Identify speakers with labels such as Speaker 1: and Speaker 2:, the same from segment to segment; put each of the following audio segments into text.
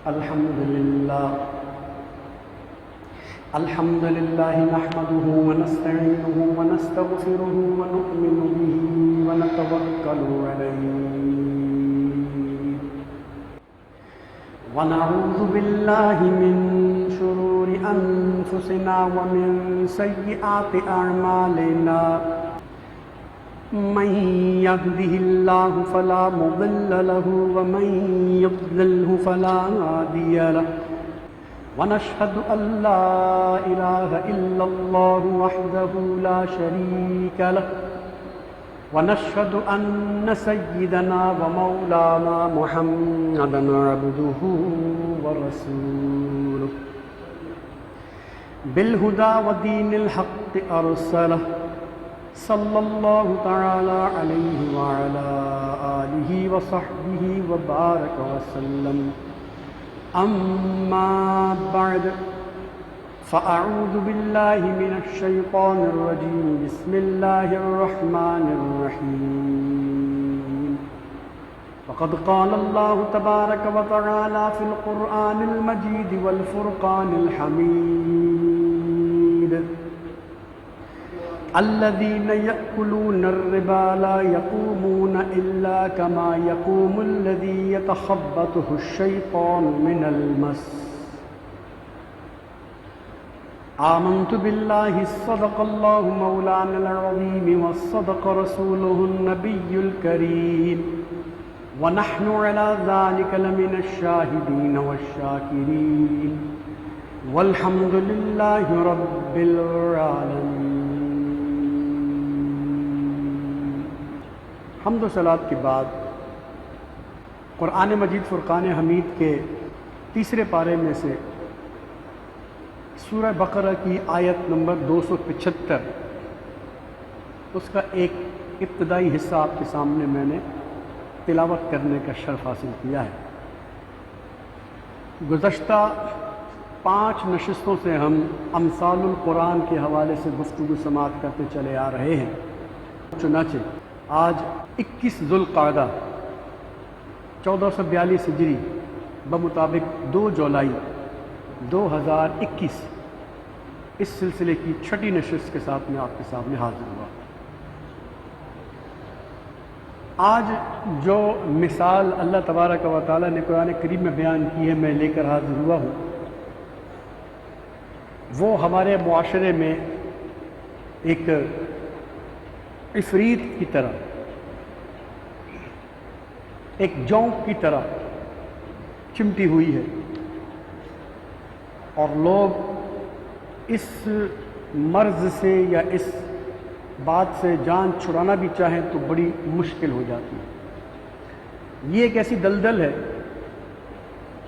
Speaker 1: الحمد لله نحمده ونستعينه ونستغفره ونؤمن به ونتوكل عليه ونعوذ بالله من شرور أنفسنا ومن سيئات أعمالنا من يهده الله فلا مضل له ومن يضلله فلا هادي له ونشهد أن لا إله إلا الله وحده لا شريك له ونشهد أن سيدنا ومولانا محمدا عبده ورسوله بالهدى ودين الحق أرسله صلى الله تعالى عليه وعلى آله وصحبه وبارك وسلم أما بعد فأعوذ بالله من الشيطان الرجيم بسم الله الرحمن الرحيم وقد قال الله تبارك وتعالى في القرآن المجيد والفرقان الحميد الذين يأكلون الربا لا يقومون إلا كما يقوم الذي يتخبطه الشيطان من المس آمنت بالله صدق الله مولانا العظيم وصدق رسوله النبي الكريم ونحن على ذلك لمن الشاهدين والشاكرين والحمد لله رب العالمين۔ حمد و صلوات کے بعد قرآن مجید فرقان حمید کے تیسرے پارے میں سے سورہ بقرہ کی آیت نمبر 275 اس کا ایک ابتدائی حصہ آپ کے سامنے میں نے تلاوت کرنے کا شرف حاصل کیا ہے۔ گزشتہ 5 نشستوں سے ہم امثال القرآن کے حوالے سے گفتگو سماعت کرتے چلے آ رہے ہیں۔ چنانچہ آج 21 ذوالقعدہ 1442 ہجری بمطابق 2 جولائی 2021 اس سلسلے کی 6ٹھی نشست کے ساتھ میں آپ کے سامنے حاضر ہوا۔ آج جو مثال اللہ تبارک و تعالیٰ نے قرآن کریم میں بیان کی ہے میں لے کر حاضر ہوا ہوں، وہ ہمارے معاشرے میں ایک عفریت کی طرح، ایک جونک کی طرح چمٹی ہوئی ہے، اور لوگ اس مرض سے یا اس بات سے جان چھڑانا بھی چاہیں تو بڑی مشکل ہو جاتی ہے۔ یہ ایک ایسی دلدل ہے،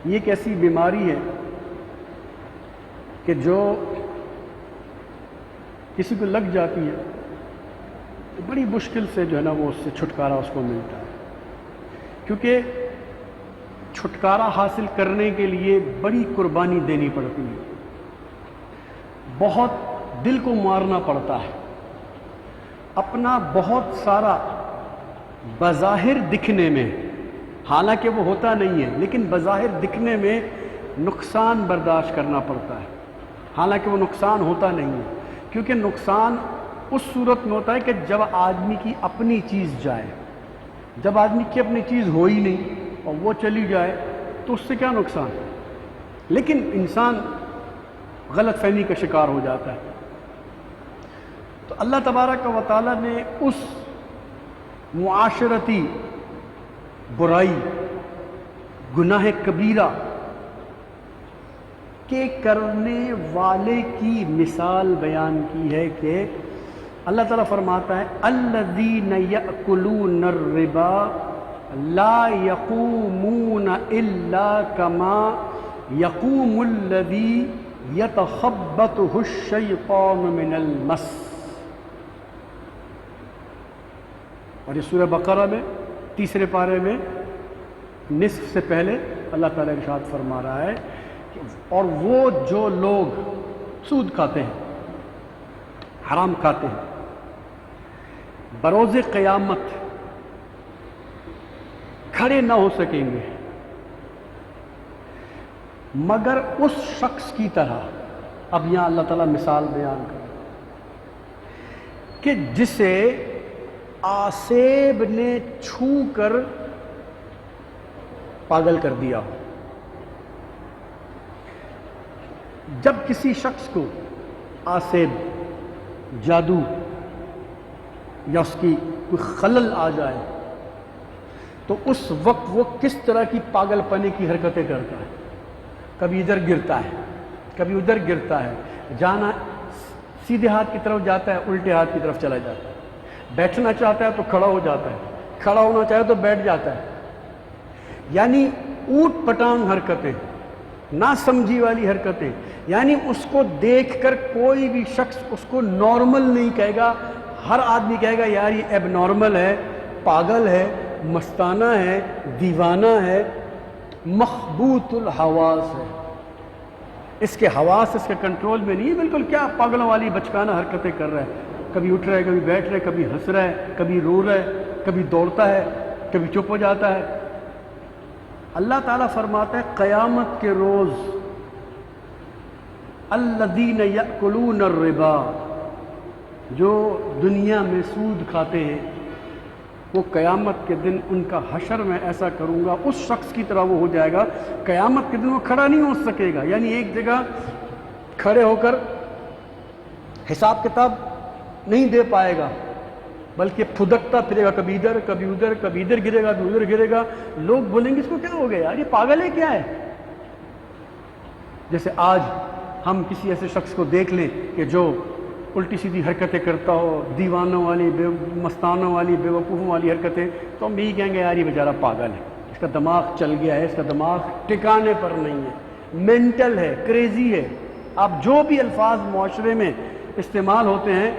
Speaker 1: یہ ایک ایسی بیماری ہے کہ جو کسی کو لگ جاتی ہے تو بڑی مشکل سے جو ہے نا وہ اس سے چھٹکارا اس کو ملتا ہے، کیونکہ چھٹکارا حاصل کرنے کے لیے بڑی قربانی دینی پڑتی ہے، بہت دل کو مارنا پڑتا ہے، اپنا بہت سارا بظاہر دکھنے میں، حالانکہ وہ ہوتا نہیں ہے لیکن بظاہر دکھنے میں نقصان برداشت کرنا پڑتا ہے، حالانکہ وہ نقصان ہوتا نہیں ہے، کیونکہ نقصان اس صورت میں ہوتا ہے کہ جب آدمی کی اپنی چیز جائے، جب آدمی کی اپنی چیز ہو ہی نہیں اور وہ چلی جائے تو اس سے کیا نقصان ہے، لیکن انسان غلط فہمی کا شکار ہو جاتا ہے۔ تو اللہ تبارک و تعالیٰ نے اس معاشرتی برائی، گناہ کبیرہ کے کرنے والے کی مثال بیان کی ہے کہ اللہ تعالیٰ فرماتا ہے الذین یأکلون الربا لا یقومون الا کما یقوم الذی یتخبطہ الشیطان من المس۔ اور یہ سورہ بقرہ میں تیسرے پارے میں نصف سے پہلے اللہ تعالیٰ ارشاد فرما رہا ہے کہ اور وہ جو لوگ سود کھاتے ہیں، حرام کھاتے ہیں، بروز قیامت کھڑے نہ ہو سکیں گے، مگر اس شخص کی طرح. اب یہاں اللہ تعالیٰ مثال بیان کر کہ جسے آسیب نے چھو کر پاگل کر دیا ہو. جب کسی شخص کو آسیب، جادو یا اس کی کوئی خلل آ جائے تو اس وقت وہ کس طرح کی پاگل پنے کی حرکتیں کرتا ہے. کبھی ادھر گرتا ہے، کبھی ادھر گرتا ہے، جانا سیدھے ہاتھ کی طرف جاتا ہے، الٹے ہاتھ کی طرف چلا جاتا ہے. بیٹھنا چاہتا ہے تو کھڑا ہو جاتا ہے، کھڑا ہونا چاہے تو بیٹھ جاتا ہے. یعنی اوٹ پٹانگ حرکتیں، نہ سمجھی والی حرکتیں. یعنی اس کو دیکھ کر کوئی بھی شخص اس کو نارمل نہیں کہے گا. ہر آدمی کہے گا یار یہ ایب نارمل ہے، پاگل ہے، مستانہ ہے، دیوانہ ہے، مخبوط الحواس ہے. اس کے حواس اس کے کنٹرول میں نہیں ہے. بالکل کیا پاگلوں والی بچکانہ حرکتیں کر رہا ہے. کبھی اٹھ رہا ہے، کبھی بیٹھ رہا ہے، کبھی ہنس رہا ہے، کبھی رو رہا ہے، کبھی دوڑتا ہے، کبھی چپ ہو جاتا ہے. اللہ تعالیٰ فرماتا ہے قیامت کے روز الذین یأکلون الربا، جو دنیا میں سود کھاتے ہیں، وہ قیامت کے دن ان کا حشر میں ایسا کروں گا اس شخص کی طرح وہ ہو جائے گا. قیامت کے دن وہ کھڑا نہیں ہو سکے گا. یعنی ایک جگہ کھڑے ہو کر حساب کتاب نہیں دے پائے گا، بلکہ پھدکتا پھرے گا، کبھی ادھر کبھی ادھر، کبھی ادھر گرے گا کبھی ادھر گرے گا. لوگ بولیں گے اس کو کیا ہو گیا یار، یہ پاگل ہے کیا ہے. جیسے آج ہم کسی ایسے شخص کو دیکھ لیں کہ جو الٹی سیدھی حرکتیں کرتا ہو، دیوانوں والی، مستانوں والی، بے وقوفوں والی حرکتیں، تو ہم یہی کہیں گے یار یہ بیچارہ پاگل ہے، اس کا دماغ چل گیا ہے، اس کا دماغ ٹھکانے پر نہیں ہے، مینٹل ہے، کریزی ہے. اب جو بھی الفاظ معاشرے میں استعمال ہوتے ہیں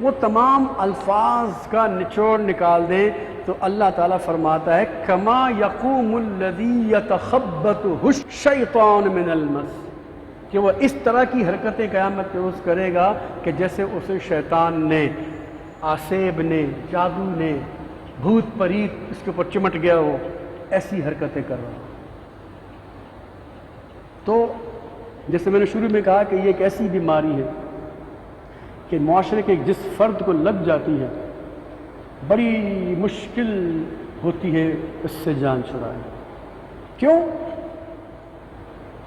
Speaker 1: وہ تمام الفاظ کا نچوڑ نکال دیں تو اللہ تعالیٰ فرماتا ہے کما یقوم الذی یتخبطہ الشیطان من المس، کہ وہ اس طرح کی حرکتیں قیامت کے روز کرے گا کہ جیسے اسے شیطان نے، آسیب نے، جادو نے، بھوت پریت اس کے اوپر چمٹ گیا ہو، ایسی حرکتیں کر رہا. تو جیسے میں نے شروع میں کہا کہ یہ ایک ایسی بیماری ہے کہ معاشرے کے جس فرد کو لگ جاتی ہے بڑی مشکل ہوتی ہے اس سے جان چھڑانا. کیوں؟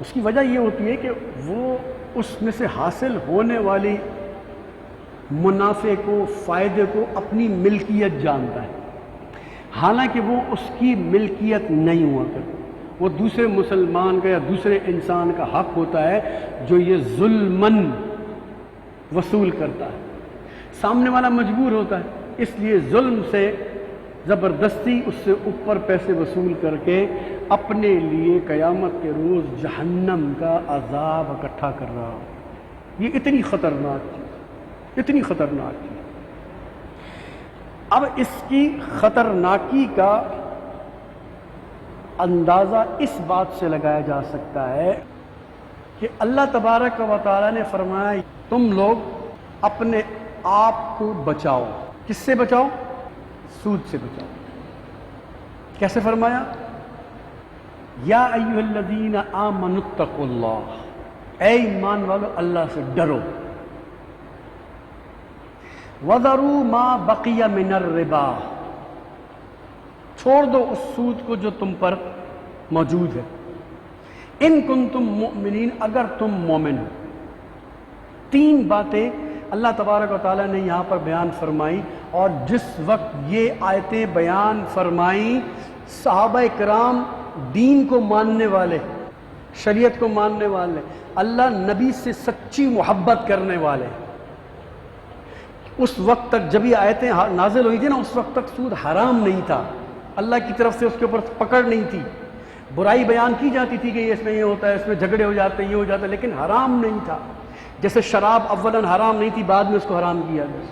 Speaker 1: اس کی وجہ یہ ہوتی ہے کہ وہ اس میں سے حاصل ہونے والی منافع کو، فائدے کو اپنی ملکیت جانتا ہے، حالانکہ وہ اس کی ملکیت نہیں ہوا کرتی. وہ دوسرے مسلمان کا یا دوسرے انسان کا حق ہوتا ہے جو یہ ظلماً وصول کرتا ہے. سامنے والا مجبور ہوتا ہے، اس لیے ظلم سے زبردستی اس سے اوپر پیسے وصول کر کے اپنے لیے قیامت کے روز جہنم کا عذاب اکٹھا کر رہا ہو. یہ اتنی خطرناک چیز، اتنی خطرناک چیز. اب اس کی خطرناکی کا اندازہ اس بات سے لگایا جا سکتا ہے کہ اللہ تبارک و تعالیٰ نے فرمایا تم لوگ اپنے آپ کو بچاؤ. کس سے بچاؤ؟ سود سے بچاؤ. کیسے فرمایا؟ یا ایھا الذین آمنوا اتقوا اللہ، اے ایمان والو اللہ سے ڈرو. وذروا ما بقی من الربا، چھوڑ دو اس سود کو جو تم پر موجود ہے. ان کنتم مؤمنین، اگر تم مومن ہو. تین باتیں اللہ تبارک و تعالیٰ نے یہاں پر بیان فرمائی، اور جس وقت یہ آیتیں بیان فرمائیں صحابہ کرام دین کو ماننے والے، شریعت کو ماننے والے، اللہ نبی سے سچی محبت کرنے والے، اس وقت تک جب یہ آیتیں نازل ہوئی تھی نا، اس وقت تک سود حرام نہیں تھا، اللہ کی طرف سے اس کے اوپر پکڑ نہیں تھی. برائی بیان کی جاتی تھی کہ یہ اس میں یہ ہوتا ہے، اس میں جھگڑے ہو جاتے ہیں، یہ ہو جاتا ہے، لیکن حرام نہیں تھا. جیسے شراب اولاً حرام نہیں تھی، بعد میں اس کو حرام کیا گیا.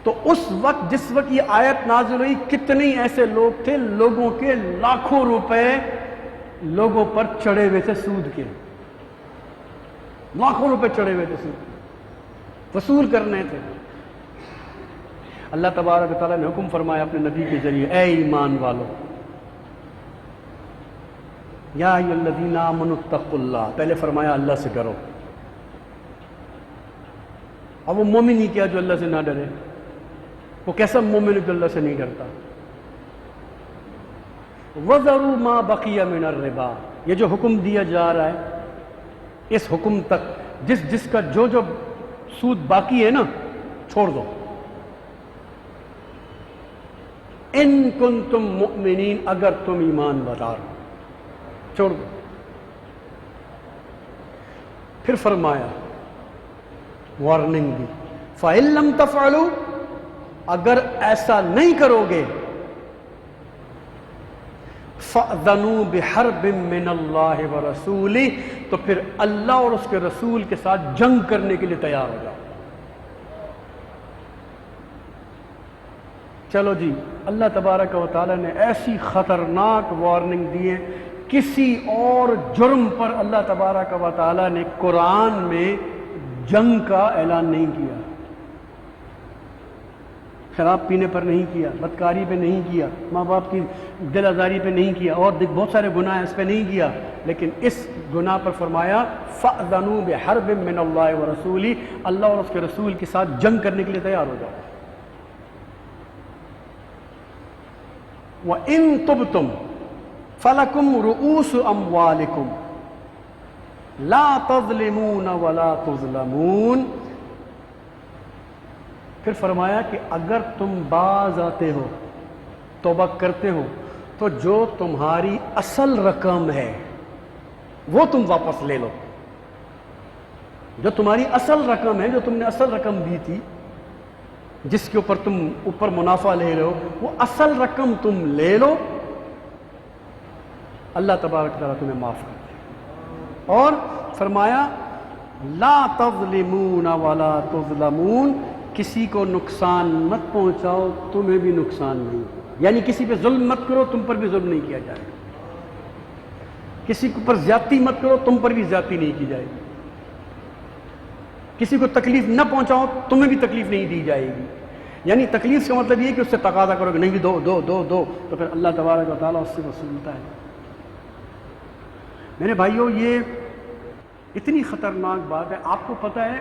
Speaker 1: تو اس وقت جس وقت یہ آیت نازل ہوئی، کتنے ایسے لوگ تھے، لوگوں کے لاکھوں روپے لوگوں پر چڑھے ہوئے تھے سود کے، لاکھوں روپے چڑھے ہوئے تھے سود وصول کرنے تھے. اللہ تبارک و تعالیٰ نے حکم فرمایا اپنے نبی کے ذریعے، اے ایمان والو یا ایھا الذین آمنوا اتقوا اللہ، پہلے فرمایا اللہ سے ڈرو. اب وہ مومن ہی کیا جو اللہ سے نہ ڈرے؟ وہ کیسا مومن ہے جو اللہ سے نہیں ڈرتا؟ وَذَرُوا مَا بَقِيَ مِنَ الرِّبَا، یہ جو حکم دیا جا رہا ہے اس حکم تک جس کا جو سود باقی ہے نا چھوڑ دو. ان کنتم مؤمنین، اگر تم ایمان بردار ہو چھوڑ دو. پھر فرمایا وارننگ دی، فَإِن لَمْ تَفْعَلُوا، اگر ایسا نہیں کرو گے فَأْذَنُوا بِحَرْبٍ مِّنَ اللَّهِ وَرَسُولِهِ، تو پھر اللہ اور اس کے رسول کے ساتھ جنگ کرنے کے لیے تیار ہو جاؤ. چلو جی، اللہ تبارک و تعالیٰ نے ایسی خطرناک وارننگ دی ہے. کسی اور جرم پر اللہ تبارک و تعالیٰ نے قرآن میں جنگ کا اعلان نہیں کیا. شراب پینے پر نہیں کیا، بدکاری پہ نہیں کیا، ماں باپ کی دل آزاری پہ نہیں کیا، اور بہت سارے گناہ ہیں اس پہ نہیں کیا، لیکن اس گناہ پر فرمایا فَأْذَنُوا بِحَرْبٍ مِّنَ اللَّهِ وَرَسُولِهِ، اللہ اور اس کے رسول کے ساتھ جنگ کرنے کے لیے تیار ہو جاؤ. وَإِن تُبْتُمْ فَلَكُمْ رُؤُوسُ أَمْوَالِكُمْ لَا تَظْلِمُونَ وَلَا تُظْلَمُونَ. پھر فرمایا کہ اگر تم باز آتے ہو، توبہ کرتے ہو، تو جو تمہاری اصل رقم ہے وہ تم واپس لے لو. جو تمہاری اصل رقم ہے، جو تم نے اصل رقم دی تھی، جس کے اوپر تم منافع لے رہے ہو، وہ اصل رقم تم لے لو، اللہ تبارک تعالیٰ تمہیں معاف کر دے. اور فرمایا لا تظلمون ولا تظلمون، کسی کو نقصان مت پہنچاؤ، تمہیں بھی نقصان نہیں. یعنی کسی پہ ظلم مت کرو، تم پر بھی ظلم نہیں کیا جائے گا. کسی کے اوپر زیادتی مت کرو، تم پر بھی زیادتی نہیں کی جائے گی. کسی کو تکلیف نہ پہنچاؤ، تمہیں بھی تکلیف نہیں دی جائے گی. یعنی تکلیف کا مطلب یہ کہ اس سے تقاضا کرو کہ نہیں بھی دو دو دو دو، تو پھر اللہ تبارک و تعالیٰ اس سے وصولتا ہے. میرے بھائیوں، یہ اتنی خطرناک بات ہے. آپ کو پتہ ہے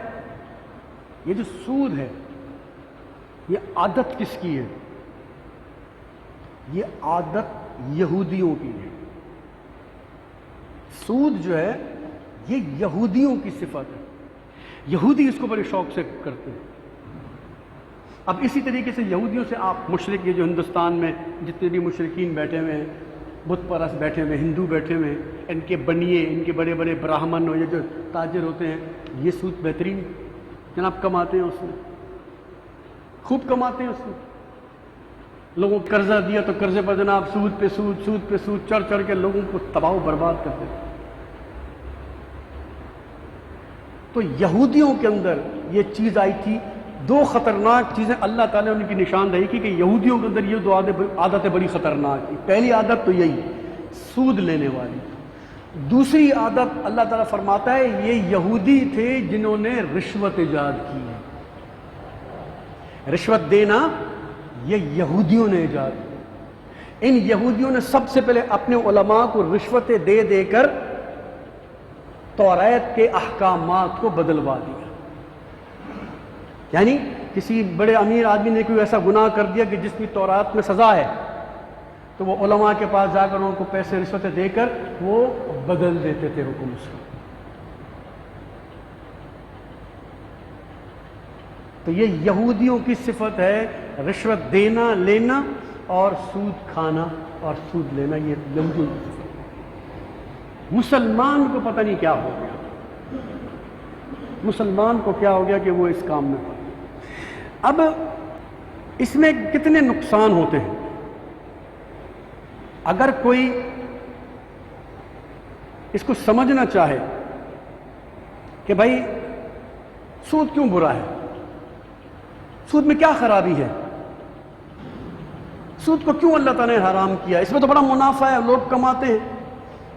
Speaker 1: یہ جو سود ہے، یہ عادت کس کی ہے؟ یہ عادت یہودیوں کی ہے. سود جو ہے یہ یہودیوں کی صفت ہے. یہودی اس کو بڑے شوق سے کرتے ہیں. اب اسی طریقے سے یہودیوں سے آپ مشرک، یہ جو ہندوستان میں جتنے بھی مشرکین بیٹھے ہوئے ہیں، بت پرست بیٹھے ہوئے، ہندو بیٹھے ہوئے ہیں، ان کے بنیے، ان کے بڑے بڑے براہمن اور یہ جو تاجر ہوتے ہیں، یہ سود بہترین جناب کماتے ہیں، اس میں خوب کماتے ہیں. اس میں لوگوں کو قرضہ دیا تو قرضے پر جناب سود پہ سود، سود پہ سود چڑھ چڑھ کے لوگوں کو تباہ و برباد کرتے ہیں. تو یہودیوں کے اندر یہ چیز آئی تھی. دو خطرناک چیزیں اللہ تعالیٰ نے ان کی نشاندہی کی کہ یہودیوں کے اندر یہ دو عادتیں بڑی خطرناک تھی. پہلی عادت تو یہی سود لینے والی. دوسری عادت اللہ تعالیٰ فرماتا ہے یہ یہودی تھے جنہوں نے رشوت ایجاد کی ہے. رشوت دینا یہ یہودیوں نے ایجاد کی. ان یہودیوں نے سب سے پہلے اپنے علماء کو رشوتیں دے دے کر توریت کے احکامات کو بدلوا دیا. یعنی کسی بڑے امیر آدمی نے کوئی ایسا گناہ کر دیا کہ جس کی توریت میں سزا ہے، تو وہ علماء کے پاس جا کر ان کو پیسے رشوتیں دے کر وہ بدل دیتے تھے حکم اس کو. تو یہ یہودیوں کی صفت ہے، رشوت دینا، لینا اور سود کھانا اور سود لینا. یہ یہودیوں کی صفت ہے. مسلمان کو پتہ نہیں کیا ہو گیا، مسلمان کو کیا ہو گیا کہ وہ اس کام میں پڑ گیا. اب اس میں کتنے نقصان ہوتے ہیں. اگر کوئی اس کو سمجھنا چاہے کہ بھائی سود کیوں برا ہے، سود میں کیا خرابی ہے، سود کو کیوں اللہ تعالیٰ نے حرام کیا، اس میں تو بڑا منافع ہے، لوگ کماتے ہیں،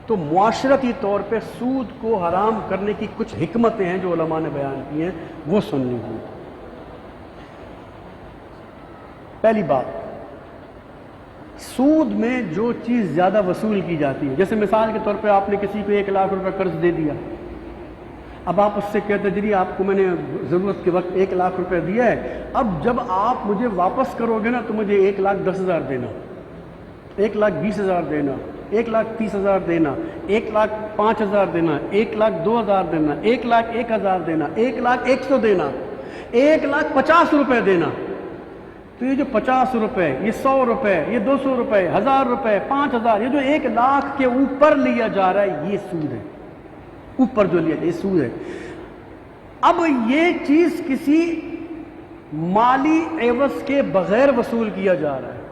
Speaker 1: تو معاشرتی طور پہ سود کو حرام کرنے کی کچھ حکمتیں ہیں جو علماء نے بیان کی ہیں، وہ سن لیجیے. پہلی بات، سود میں جو چیز زیادہ وصول کی جاتی ہے، جیسے مثال کے طور پہ آپ نے کسی کو 1 لاکھ روپے قرض دے دیا، اب آپ اس سے کہتے ہیں جی آپ کو میں نے ضرورت کے وقت 1 لاکھ روپے دیا ہے، اب جب آپ مجھے واپس کرو گے نا تو مجھے 1,10,000 دینا، 1,20,000 دینا، 1,30,000 دینا، 1,05,000 دینا، 1,02,000 دینا، 1,01,000 دینا، 1,01,000 دینا، 1,50,000 روپے دینا۔ تو یہ جو 50 روپے، یہ 100 روپے، یہ 200 روپے، 1000 روپے، 5,000، یہ جو 1 لاکھ کے اوپر لیا جا رہا ہے یہ سود ہے، اوپر جو لیا جائے یہ سود ہے۔ اب یہ چیز کسی مالی عوض کے بغیر وصول کیا جا رہا ہے،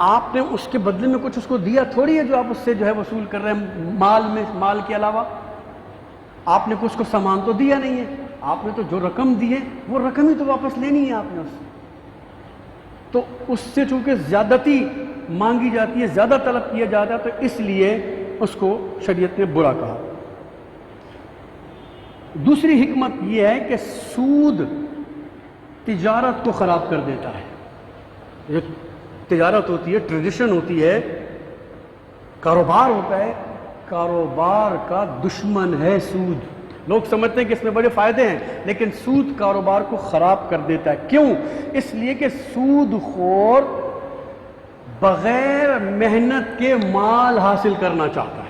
Speaker 1: آپ نے اس کے بدلے میں کچھ اس کو دیا تھوڑی ہے جو آپ اس سے جو ہے وصول کر رہے ہیں مال کے علاوہ، آپ نے کچھ کو سامان تو دیا نہیں ہے، آپ نے تو جو رقم دی ہے وہ رقم ہی تو واپس لینی ہے آپ نے اس سے، تو اس سے چونکہ زیادتی مانگی جاتی ہے، زیادہ طلب کیا جاتا ہے، تو اس لیے اس کو شریعت نے برا کہا۔ دوسری حکمت یہ ہے کہ سود تجارت کو خراب کر دیتا ہے۔ جو تجارت ہوتی ہے، ٹریڈیشن ہوتی ہے، کاروبار ہوتا ہے، کاروبار کا دشمن ہے سود۔ لوگ سمجھتے ہیں کہ اس میں بڑے فائدے ہیں، لیکن سود کاروبار کو خراب کر دیتا ہے۔ کیوں؟ اس لیے کہ سود خور بغیر محنت کے مال حاصل کرنا چاہتا ہے۔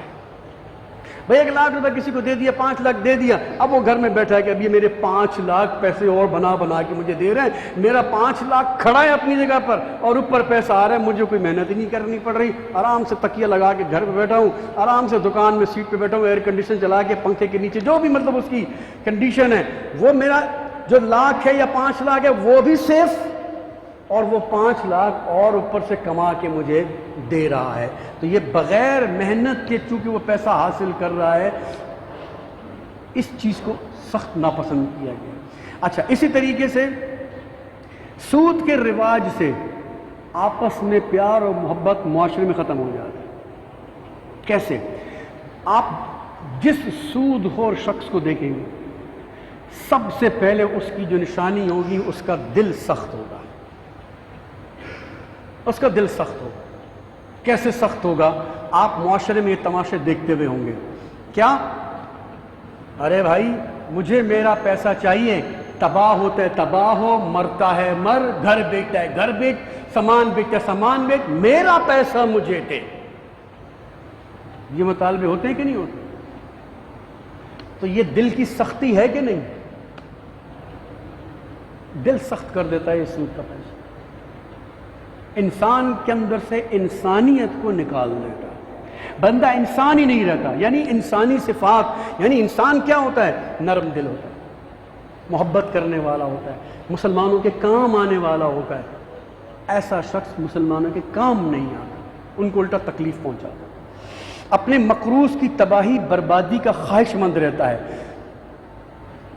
Speaker 1: بھئی 1 لاکھ روپے کسی کو دے دیا، 5 لاکھ دے دیا، اب وہ گھر میں بیٹھا ہے کہ اب یہ میرے 5 لاکھ پیسے اور بنا کے مجھے دے رہے ہیں، میرا 5 لاکھ کھڑا ہے اپنی جگہ پر اور اوپر پیسہ آ رہا ہے، مجھے کوئی محنت ہی نہیں کرنی پڑ رہی، آرام سے تکیہ لگا کے گھر پہ بیٹھا ہوں، آرام سے دکان میں سیٹ پہ بیٹھا ہوں، ایئر کنڈیشن چلا کے پنکھے کے نیچے، جو بھی مطلب اس کی کنڈیشن ہے، وہ میرا جو لاکھ ہے یا 5 لاکھ ہے وہ بھی سیف، اور وہ 5 لاکھ اور اوپر سے کما کے مجھے دے رہا ہے۔ تو یہ بغیر محنت کے چونکہ وہ پیسہ حاصل کر رہا ہے، اس چیز کو سخت ناپسند کیا گیا۔ اچھا، اسی طریقے سے سود کے رواج سے آپس میں پیار اور محبت معاشرے میں ختم ہو جاتا ہے۔ کیسے؟ آپ جس سود خور شخص کو دیکھیں گے، سب سے پہلے اس کی جو نشانی ہوگی اس کا دل سخت ہوگا، اس کا دل سخت ہوگا۔ کیسے سخت ہوگا؟ آپ معاشرے میں یہ تماشے دیکھتے ہوئے ہوں گے، کیا؟ ارے بھائی مجھے میرا پیسہ چاہیے، تباہ ہوتا ہے تباہ ہو، مرتا ہے مر، گھر بیچتا ہے گھر بیچ، سامان بیچتا ہے سامان بیچ، میرا پیسہ مجھے دے۔ یہ مطالبے ہوتے ہیں کہ نہیں ہوتے؟ تو یہ دل کی سختی ہے کہ نہیں؟ دل سخت کر دیتا ہے یہ سود کا پیسہ، انسان کے اندر سے انسانیت کو نکال دیتا ہے، بندہ انسان ہی نہیں رہتا۔ یعنی انسانی صفات، یعنی انسان کیا ہوتا ہے؟ نرم دل ہوتا ہے، محبت کرنے والا ہوتا ہے، مسلمانوں کے کام آنے والا ہوتا ہے۔ ایسا شخص مسلمانوں کے کام نہیں آتا، ان کو الٹا تکلیف پہنچاتا ہے، اپنے مقروض کی تباہی بربادی کا خواہش مند رہتا ہے،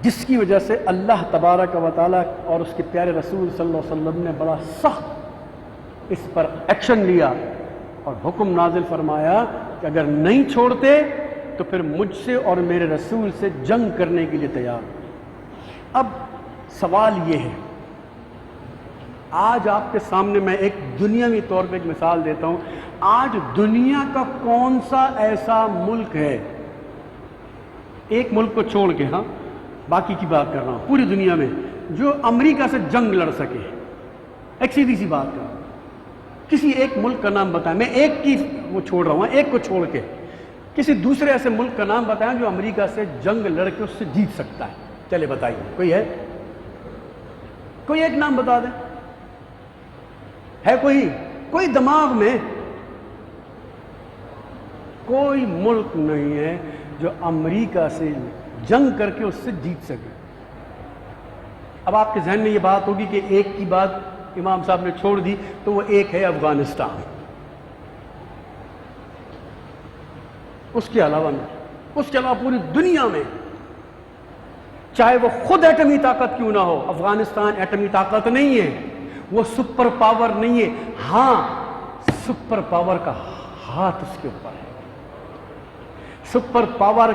Speaker 1: جس کی وجہ سے اللہ تبارک و تعالیٰ اور اس کے پیارے رسول صلی اللہ علیہ وسلم نے بڑا سخت اس پر ایکشن لیا اور حکم نازل فرمایا کہ اگر نہیں چھوڑتے تو پھر مجھ سے اور میرے رسول سے جنگ کرنے کے لیے تیار ہو۔ اب سوال یہ ہے، آج آپ کے سامنے میں ایک دنیاوی طور پہ ایک مثال دیتا ہوں، آج دنیا کا کون سا ایسا ملک ہے، ایک ملک کو چھوڑ کے، ہاں باقی کی بات کر رہا ہوں، پوری دنیا میں جو امریکہ سے جنگ لڑ سکے؟ ایک سیدھی سی بات کر رہا ہوں، کسی ایک ملک کا نام بتائیں، میں ایک کی وہ چھوڑ رہا ہوں، ایک کو چھوڑ کے کسی دوسرے ایسے ملک کا نام بتائیں جو امریکہ سے جنگ لڑ کے اس سے جیت سکتا ہے، چلے بتائیے، کوئی ہے؟ کوئی ایک نام بتا دیں، ہے کوئی دماغ میں؟ کوئی ملک نہیں ہے جو امریکہ سے جنگ کر کے اس سے جیت سکے۔ اب آپ کے ذہن میں یہ بات ہوگی کہ ایک کی بات امام صاحب نے چھوڑ دی، تو وہ ایک ہے افغانستان، اس کے علاوہ نہیں، اس کے علاوہ پوری دنیا میں چاہے وہ خود ایٹمی طاقت کیوں نہ ہو، افغانستان ایٹمی طاقت نہیں ہے، وہ سپر پاور نہیں ہے، ہاں سپر پاور کا ہاتھ اس کے اوپر ہے، سپر پاور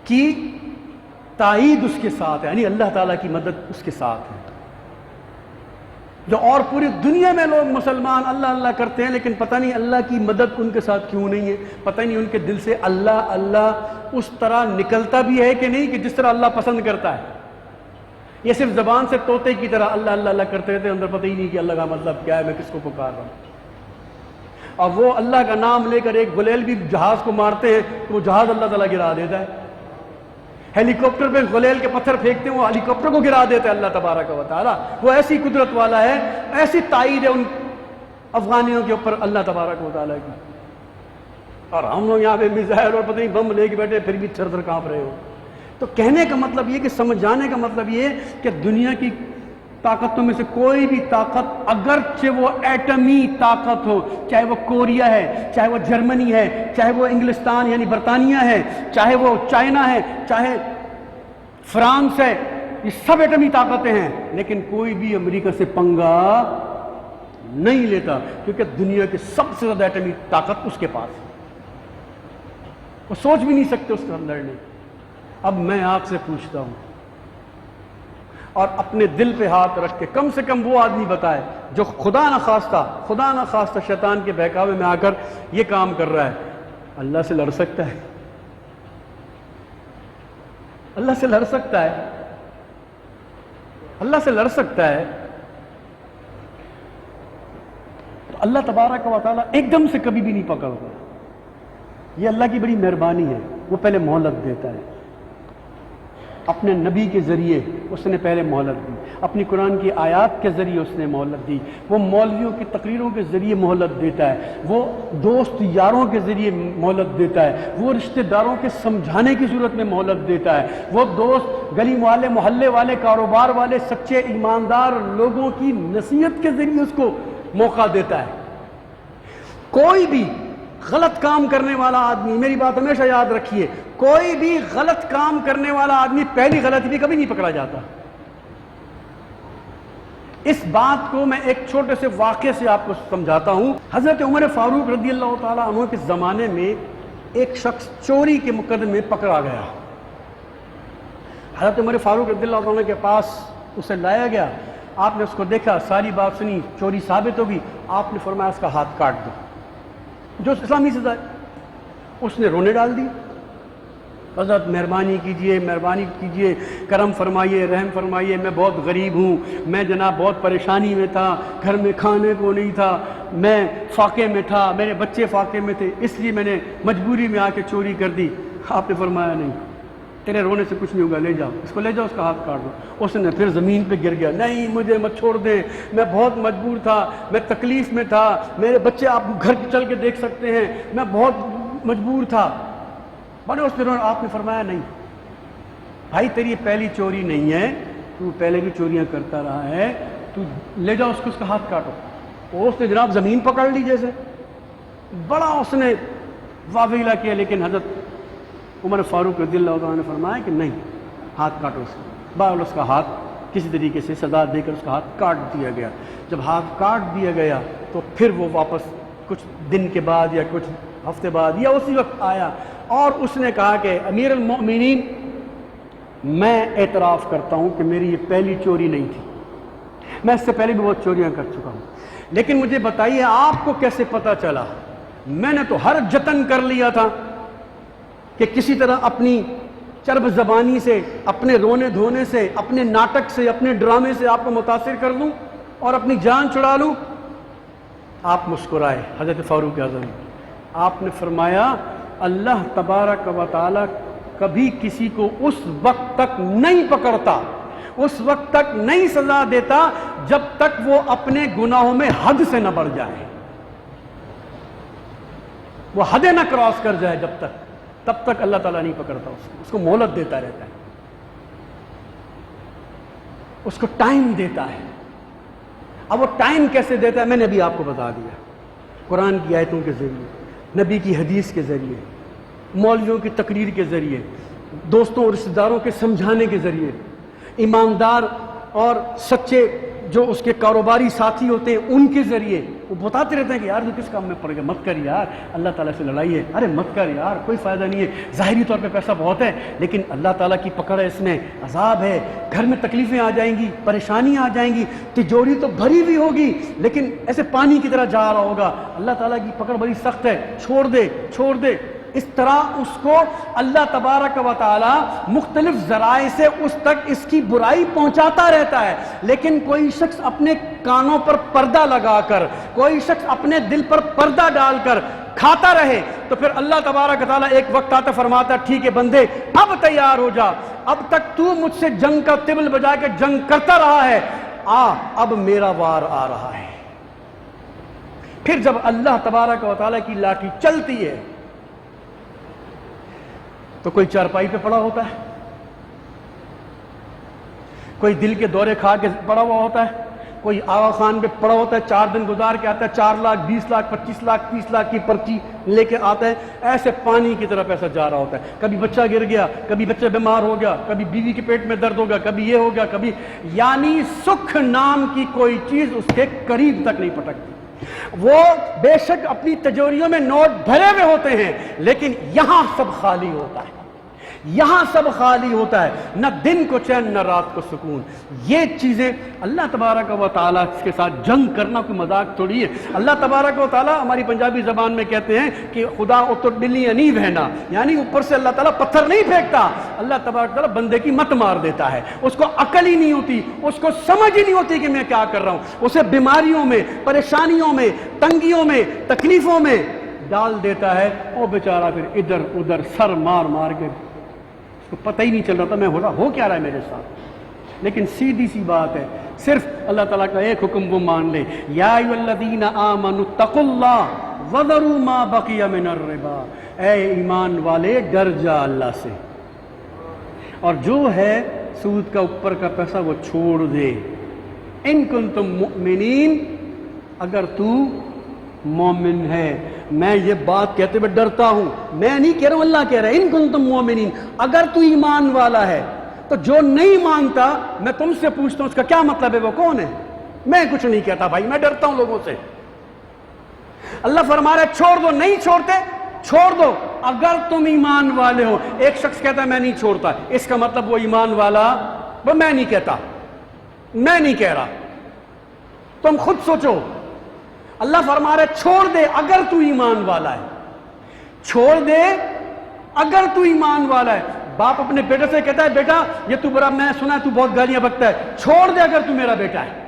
Speaker 1: کی تائید اس کے ساتھ ہے، یعنی اللہ تعالیٰ کی مدد اس کے ساتھ ہے۔ جو اور پوری دنیا میں لوگ مسلمان اللہ اللہ کرتے ہیں لیکن پتہ نہیں اللہ کی مدد ان کے ساتھ کیوں نہیں ہے، پتہ نہیں ان کے دل سے اللہ اللہ اس طرح نکلتا بھی ہے کہ نہیں کہ جس طرح اللہ پسند کرتا ہے۔ یہ صرف زبان سے طوطے کی طرح اللہ اللہ اللہ کرتے رہتے ہیں، اندر پتہ ہی نہیں کہ اللہ کا مطلب کیا ہے، میں کس کو پکار رہا ہوں۔ اور وہ اللہ کا نام لے کر ایک غلیل بھی جہاز کو مارتے ہیں تو وہ جہاز اللہ تعالیٰ گرا دیتا ہے۔ ہیلی کاپٹر پہ غلیل کے پتھر پھینکتے ہیں، وہ ہیلی کاپٹر کو گرا دیتا ہے اللہ تبارک و تعالیٰ۔ وہ ایسی قدرت والا ہے، ایسی تائید ہے ان افغانیوں کے اوپر اللہ تبارک و تعالیٰ کی۔ اور ہم لوگ یہاں پہ میزائل اور پتہ نہیں بم لے کے بیٹھے پھر بھی تھر تھر کانپ رہے ہو۔ تو کہنے کا مطلب یہ کہ سمجھانے کا مطلب یہ کہ دنیا کی طاقتوں میں سے کوئی بھی طاقت اگرچہ وہ ایٹمی طاقت ہو، چاہے وہ کوریا ہے، چاہے وہ جرمنی ہے، چاہے وہ انگلستان یعنی برطانیہ ہے، چاہے وہ چائنا ہے، چاہے فرانس ہے، یہ سب ایٹمی طاقتیں ہیں، لیکن کوئی بھی امریکہ سے پنگا نہیں لیتا کیونکہ دنیا کی سب سے زیادہ ایٹمی طاقت اس کے پاس ہے، وہ سوچ بھی نہیں سکتے اس کا لڑنے۔ اب میں آپ سے پوچھتا ہوں اور اپنے دل پہ ہاتھ رکھ کے کم سے کم وہ آدمی بتائے جو خدا نہ خواستہ شیطان کے بہکاوے میں آ کر یہ کام کر رہا ہے، اللہ سے لڑ سکتا ہے؟ اللہ سے لڑ سکتا ہے؟ اللہ سے لڑ سکتا ہے؟ تو اللہ تبارک و تعالیٰ ایک دم سے کبھی بھی نہیں پکڑتا، یہ اللہ کی بڑی مہربانی ہے۔ وہ پہلے مہلت دیتا ہے، اپنے نبی کے ذریعے اس نے پہلے مہلت دی، اپنی قرآن کی آیات کے ذریعے اس نے مہلت دی، وہ مولویوں کی تقریروں کے ذریعے مہلت دیتا ہے، وہ دوست یاروں کے ذریعے مہلت دیتا ہے، وہ رشتہ داروں کے سمجھانے کی صورت میں مہلت دیتا ہے، وہ دوست گلی والے محلے والے کاروبار والے سچے ایماندار لوگوں کی نصیحت کے ذریعے اس کو موقع دیتا ہے۔ کوئی بھی غلط کام کرنے والا آدمی، میری بات ہمیشہ یاد رکھیے، کوئی بھی غلط کام کرنے والا آدمی پہلی غلطی بھی کبھی نہیں پکڑا جاتا۔ اس بات کو میں ایک چھوٹے سے واقعے سے آپ کو سمجھاتا ہوں۔ حضرت عمر فاروق رضی اللہ تعالیٰ عنہ کے زمانے میں ایک شخص چوری کے مقدمے میں پکڑا گیا۔ حضرت عمر فاروق رضی اللہ عنہ کے پاس اسے لایا گیا، آپ نے اس کو دیکھا، ساری بات سنی، چوری ثابت ہوگی، آپ نے فرمایا اس کا ہاتھ کاٹ دو، جو اسلامی سزا ہے۔ اس نے رونے ڈال دی، حضرت مہربانی کیجئے، کرم فرمائیے، رحم فرمائیے، میں بہت غریب ہوں، میں جناب بہت پریشانی میں تھا، گھر میں کھانے کو نہیں تھا، میں فاقے میں تھا، میرے بچے فاقے میں تھے، اس لیے میں نے مجبوری میں آ کے چوری کر دی۔ آپ نے فرمایا نہیں، تیرے رونے سے کچھ نہیں ہوگا، لے جاؤ اس کو، لے جاؤ، اس کا ہاتھ کاٹ دو۔ اس نے پھر زمین پہ گر گیا، نہیں مجھے مت چھوڑ دیں، میں بہت مجبور تھا، میں تکلیف میں تھا، میرے بچے آپ گھر چل کے دیکھ سکتے ہیں، میں بہت مجبور تھا، بڑے اس نے۔ آپ نے فرمایا نہیں بھائی، تیری پہلی چوری نہیں ہے، تو پہلے بھی چوریاں کرتا رہا ہے، تو لے جاؤ اس کا ہاتھ کاٹو۔ اس نے جناب زمین پکڑ لی جیسے، بڑا اس نے واویلا کیا، لیکن حضرت عمر فاروق رضی اللہ عنہ نے فرمایا کہ نہیں، ہاتھ کاٹو اس کا۔ بہرحال اس کا ہاتھ کسی طریقے سے سزا دے کر اس کا ہاتھ کاٹ دیا گیا۔ جب ہاتھ کاٹ دیا گیا تو پھر وہ واپس کچھ دن کے بعد یا کچھ ہفتے بعد یا اسی وقت آیا اور اس نے کہا کہ امیر المؤمنین، میں اعتراف کرتا ہوں کہ میری یہ پہلی چوری نہیں تھی، میں اس سے پہلے بھی بہت چوریاں کر چکا ہوں، لیکن مجھے بتائیے آپ کو کیسے پتہ چلا؟ میں نے تو ہر جتن کر لیا تھا کہ کسی طرح اپنی چرب زبانی سے، اپنے رونے دھونے سے، اپنے ناٹک سے، اپنے ڈرامے سے آپ کو متاثر کر لوں اور اپنی جان چھڑا لوں۔ آپ مسکرائے حضرت فاروق اعظم، آپ نے فرمایا اللہ تبارک و تعالی کبھی کسی کو اس وقت تک نہیں پکڑتا، اس وقت تک نہیں سزا دیتا جب تک وہ اپنے گناہوں میں حد سے نہ بڑھ جائے، وہ حدیں نہ کراس کر جائے، جب تک تب تک اللہ تعالیٰ نہیں پکڑتا اس کو مہلت دیتا رہتا ہے، اس کو ٹائم دیتا ہے۔ اب وہ ٹائم کیسے دیتا ہے میں نے ابھی آپ کو بتا دیا، قرآن کی آیتوں کے ذریعے، نبی کی حدیث کے ذریعے، مولویوں کی تقریر کے ذریعے، دوستوں اور رشتہ داروں کے سمجھانے کے ذریعے، ایماندار اور سچے جو اس کے کاروباری ساتھی ہوتے ہیں ان کے ذریعے وہ بتاتے رہتے ہیں کہ یار تو کس کام میں پڑے گا، مت کر یار، اللہ تعالیٰ سے لڑائی ہے، ارے مت کر یار، کوئی فائدہ نہیں ہے، ظاہری طور پہ پیسہ بہت ہے لیکن اللہ تعالیٰ کی پکڑ ہے، اس میں عذاب ہے، گھر میں تکلیفیں آ جائیں گی، پریشانیاں آ جائیں گی، تجوری تو بھری ہوئی ہوگی لیکن ایسے پانی کی طرح جا رہا ہوگا، اللہ تعالیٰ کی پکڑ بڑی سخت ہے، چھوڑ دے چھوڑ دے۔ اس طرح اس کو اللہ تبارک و تعالی مختلف ذرائع سے اس تک اس کی برائی پہنچاتا رہتا ہے، لیکن کوئی شخص اپنے کانوں پر پردہ لگا کر، کوئی شخص اپنے دل پر پردہ ڈال کر کھاتا رہے تو پھر اللہ تبارک و تعالی ایک وقت آتا فرماتا ٹھیک ہے بندے اب تیار ہو جا، اب تک تو مجھ سے جنگ کا طبل بجا کے جنگ کرتا رہا ہے، اب میرا وار آ رہا ہے۔ پھر جب اللہ تبارک و تعالی کی لاٹھی چلتی ہے تو کوئی چارپائی پہ پڑا ہوتا ہے، کوئی دل کے دورے کھا کے پڑا ہوا ہوتا ہے، کوئی آغا خان پہ پڑا ہوتا ہے، 4 دن گزار کے آتا ہے، 4 لاکھ 20 لاکھ 25 لاکھ 30 لاکھ کی پرچی لے کے آتا ہے، ایسے پانی کی طرح پیسہ جا رہا ہوتا ہے، کبھی بچہ گر گیا، کبھی بچہ بیمار ہو گیا، کبھی بیوی کے پیٹ میں درد ہوگا، کبھی یہ ہو گیا، کبھی یعنی سکھ نام کی کوئی چیز اس کے قریب تک نہیں پٹکتی۔ وہ بے شک اپنی تجوریوں میں نوٹ بھرے ہوئے ہوتے ہیں لیکن یہاں سب خالی ہوتا ہے، یہاں سب خالی ہوتا ہے، نہ دن کو چین نہ رات کو سکون۔ یہ چیزیں اللہ تبارک و تعالیٰ کے ساتھ جنگ کرنا کوئی مذاق تھوڑی ہے۔ اللہ تبارک و تعالیٰ ہماری پنجابی زبان میں کہتے ہیں کہ خدا اتر ڈلی نہیں بہنا، یعنی اوپر سے اللہ تعالیٰ پتھر نہیں پھینکتا، اللہ تبارک و تعالیٰ بندے کی مت مار دیتا ہے، اس کو عقل ہی نہیں ہوتی، اس کو سمجھ ہی نہیں ہوتی کہ میں کیا کر رہا ہوں، اسے بیماریوں میں، پریشانیوں میں، تنگیوں میں، تکلیفوں میں ڈال دیتا ہے، وہ بیچارہ پھر ادھر ادھر سر مار مار کے تو پتہ ہی نہیں چل رہا تھا میں ہو کیا رہا ہے میرے ساتھ۔ لیکن سیدھی سی بات ہے، صرف اللہ تعالیٰ کا ایک حکم وہ مان لے، یا ایھا الذین آمنوا اتقوا اللہ وذروا ما بقی من الربا، اے ایمان والے ڈر جا اللہ سے اور جو ہے سود کا اوپر کا پیسہ وہ چھوڑ دے، ان کنتم مؤمنین، اگر تو مومن ہے۔ میں یہ بات کہتے ہوئے ڈرتا ہوں، میں نہیں کہہ رہا ہوں، اللہ کہہ رہا ہے ان کنتم مومنین، اگر تو ایمان والا ہے تو جو نہیں مانتا میں تم سے پوچھتا ہوں اس کا کیا مطلب ہے، وہ کون ہے؟ میں کچھ نہیں کہتا بھائی، میں ڈرتا ہوں لوگوں سے۔ اللہ فرما رہا ہے چھوڑ دو، نہیں چھوڑتے چھوڑ دو اگر تم ایمان والے ہو۔ ایک شخص کہتا ہے میں نہیں چھوڑتا، اس کا مطلب وہ ایمان والا، وہ میں نہیں کہتا، میں نہیں کہہ رہا، تم خود سوچو۔ اللہ فرما رہا ہے چھوڑ دے اگر تو ایمان والا ہے، چھوڑ دے اگر تو ایمان والا ہے۔ باپ اپنے بیٹے سے کہتا ہے بیٹا یہ تو بڑا، میں سنا ہے تو بہت گالیاں بکتا ہے، چھوڑ دے اگر تو میرا بیٹا ہے۔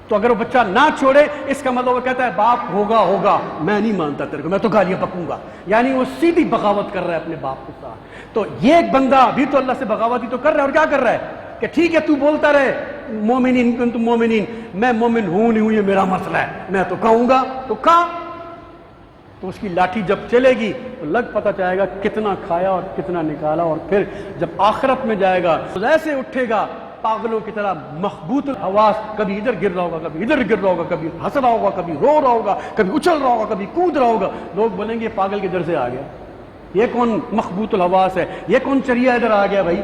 Speaker 1: تو اگر وہ بچہ نہ چھوڑے اس کا مطلب وہ کہتا ہے باپ ہوگا میں نہیں مانتا تیرے کو، میں تو گالیاں بکوں گا، یعنی وہ سیدھی بغاوت کر رہا ہے اپنے باپ کے ساتھ۔ تو یہ ایک بندہ بھی تو اللہ سے بغاوت ہی تو کر رہا ہے، اور کیا کر رہا ہے کہ ٹھیک ہے تو بولتا رہے مومنین کنتم مومنین، میں مومن ہوں نہیں ہوں یہ میرا مسئلہ ہے، میں تو کہوں گا تو کہا۔ تو اس کی لاٹھی جب چلے گی تو لگ پتہ چاہے گا کتنا کھایا اور کتنا نکالا، اور پھر جب آخرت میں جائے گا تو ایسے اٹھے گا پاگلوں کی طرح مخبوط الحواس، کبھی ادھر گر رہا ہوگا، کبھی ادھر گر رہا ہوگا، کبھی ہنس رہا ہوگا، کبھی رو رہا ہوگا، کبھی اچھل رہا ہوگا، کبھی کود رہا ہوگا۔ لوگ بولیں گے پاگل کدھر سے آ گیا، یہ کون مخبوط الحواس ہے، یہ کون چریا ادھر آ گیا بھائی؟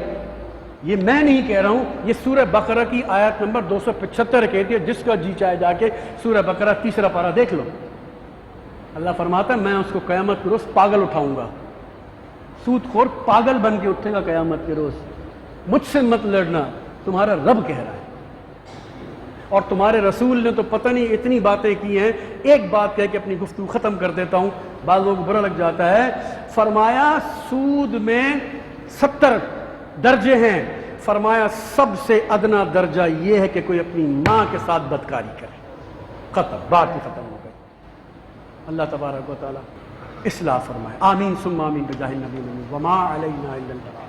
Speaker 1: یہ میں نہیں کہہ رہا ہوں، یہ سورہ بقرہ کی آیت نمبر 275 کہتی ہے، جس کا جی چاہے جا کے سورہ بقرہ 3 پارہ دیکھ لو۔ اللہ فرماتا ہے میں اس کو قیامت کے روز پاگل اٹھاؤں گا، سود خور پاگل بن کے اٹھے گا قیامت کے روز۔ مجھ سے مت لڑنا، تمہارا رب کہہ رہا ہے، اور تمہارے رسول نے تو پتہ نہیں اتنی باتیں کی ہیں۔ ایک بات کہہ کے اپنی گفتگو ختم کر دیتا ہوں، بعض لوگوں کو برا لگ جاتا ہے۔ فرمایا سود میں 70 درجے ہیں، فرمایا سب سے ادنا درجہ یہ ہے کہ کوئی اپنی ماں کے ساتھ بدکاری کرے، ختم، بات ہی ختم ہو گئی۔ اللہ تبارک و تعالی اصلاح فرمائے، آمین ثم آمین بجاہ النبی وما علینا الا البلاغ۔